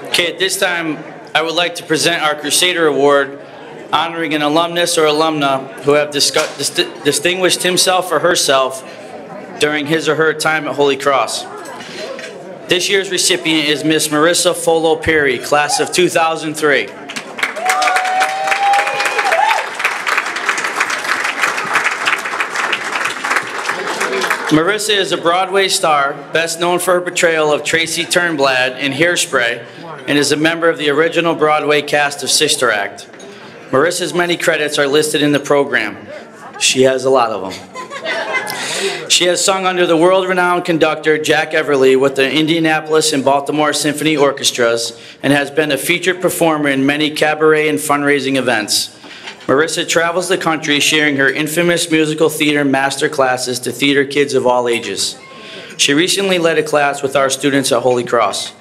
Okay, at this time, I would like to present our Crusader Award, honoring an alumnus or alumna who have distinguished himself or herself during his or her time at Holy Cross. This year's recipient is Miss Marissa Follo Perry, class of 2003. Marissa is a Broadway star, best known for her portrayal of Tracy Turnblad in Hairspray, and is a member of the original Broadway cast of Sister Act. Marissa's many credits are listed in the program. She has a lot of them. She has sung under the world-renowned conductor Jack Everly with the Indianapolis and Baltimore Symphony Orchestras, and has been a featured performer in many cabaret and fundraising events. Marissa travels the country sharing her infamous musical theater master classes to theater kids of all ages. She recently led a class with our students at Holy Cross.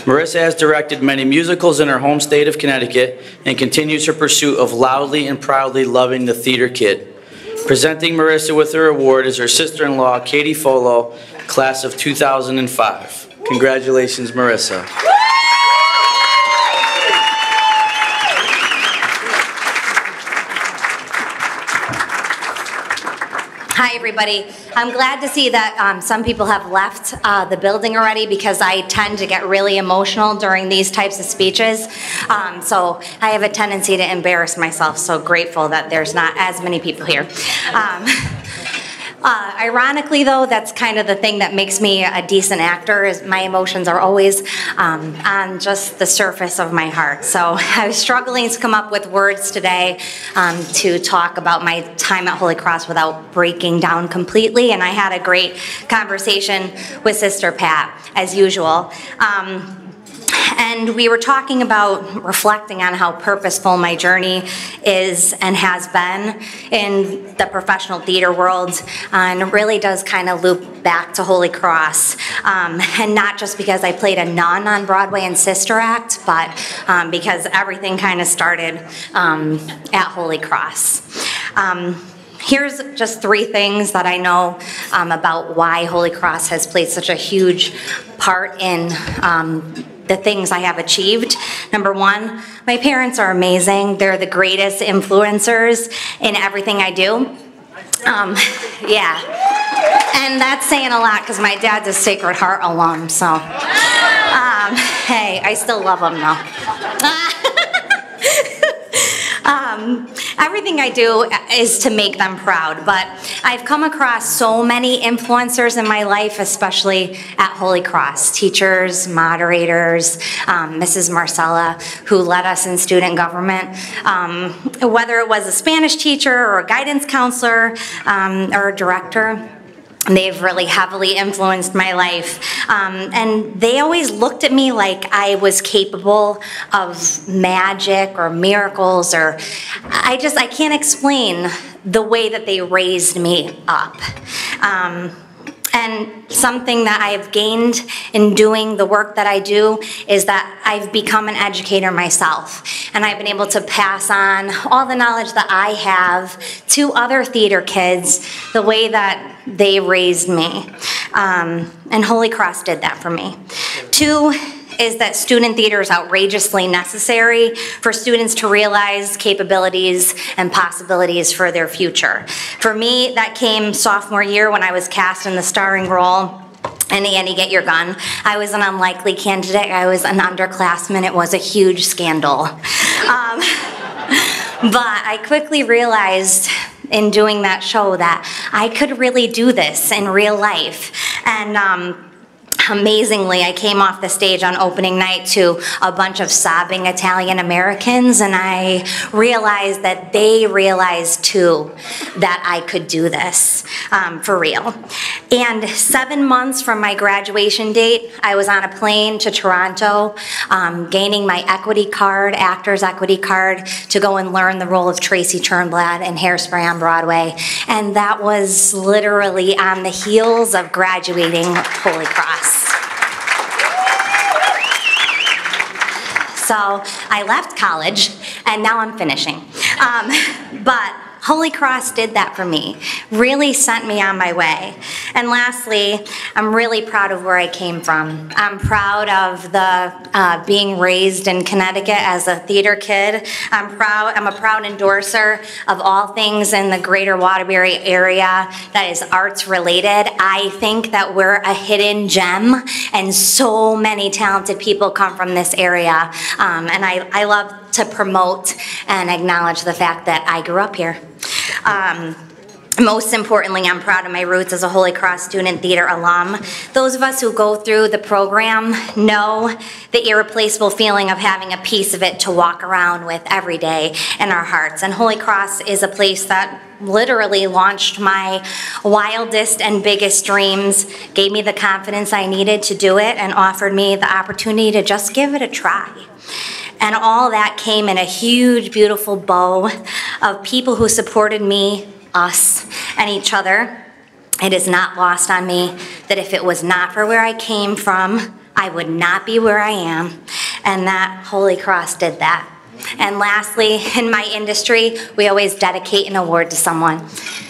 Marissa has directed many musicals in her home state of Connecticut and continues her pursuit of loudly and proudly loving the theater kid. Presenting Marissa with her award is her sister-in-law, Katie Follo, class of 2005. Congratulations, Marissa. Hi, everybody. I'm glad to see that some people have left the building already, because I tend to get really emotional during these types of speeches. So I have a tendency to embarrass myself, so grateful that there's not as many people here. Ironically, though, that's kind of the thing that makes me a decent actor, is my emotions are always on just the surface of my heart. So I was struggling to come up with words today to talk about my time at Holy Cross without breaking down completely, and I had a great conversation with Sister Pat, as usual. And we were talking about reflecting on how purposeful my journey is and has been in the professional theater world, and it really does kind of loop back to Holy Cross. And not just because I played a nun on Broadway in Sister Act, but because everything kind of started at Holy Cross. Here's just 3 things that I know about why Holy Cross has played such a huge part in the things I have achieved. Number 1, my parents are amazing. They're the greatest influencers in everything I do. Yeah, and that's saying a lot, because my dad's a Sacred Heart alum, so hey, I still love him though. Everything I do is to make them proud, but I've come across so many influencers in my life, especially at Holy Cross. Teachers, moderators, Mrs. Marcella, who led us in student government. Whether it was a Spanish teacher or a guidance counselor or a director, they've really heavily influenced my life. And they always looked at me like I was capable of magic or miracles, or I can't explain the way that they raised me up. And something that I've gained in doing the work that I do is that I've become an educator myself. And I've been able to pass on all the knowledge that I have to other theater kids the way that they raised me. And Holy Cross did that for me. 2 is that student theater is outrageously necessary for students to realize capabilities and possibilities for their future. For me, that came sophomore year when I was cast in the starring role in Annie, Get Your Gun. I was an unlikely candidate. I was an underclassman. It was a huge scandal. But I quickly realized in doing that show that I could really do this in real life. And amazingly, I came off the stage on opening night to a bunch of sobbing Italian Americans, and I realized that they realized too that I could do this for real. And 7 months from my graduation date, I was on a plane to Toronto, gaining my equity card, actor's equity card, to go and learn the role of Tracy Turnblad in Hairspray on Broadway. And that was literally on the heels of graduating Holy Cross. So I left college, and now I'm finishing. But Holy Cross did that for me, really sent me on my way. And lastly, I'm really proud of where I came from. I'm proud of the being raised in Connecticut as a theater kid. I'm a proud endorser of all things in the greater Waterbury area that is arts related. I think that we're a hidden gem, and so many talented people come from this area. And I love to promote and acknowledge the fact that I grew up here. Most importantly, I'm proud of my roots as a Holy Cross Student Theater alum. Those of us who go through the program know the irreplaceable feeling of having a piece of it to walk around with every day in our hearts. And Holy Cross is a place that literally launched my wildest and biggest dreams, gave me the confidence I needed to do it, and offered me the opportunity to just give it a try. And all that came in a huge, beautiful bow of people who supported me, us, and each other. It is not lost on me that if it was not for where I came from, I would not be where I am. And that Holy Cross did that. And lastly, in my industry, we always dedicate an award to someone.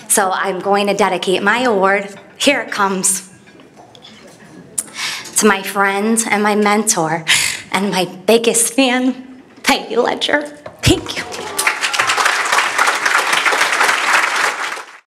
So I'm going to dedicate my award. Here it comes. To my friend and my mentor and my biggest fan, Peggy Ledger. Thank you.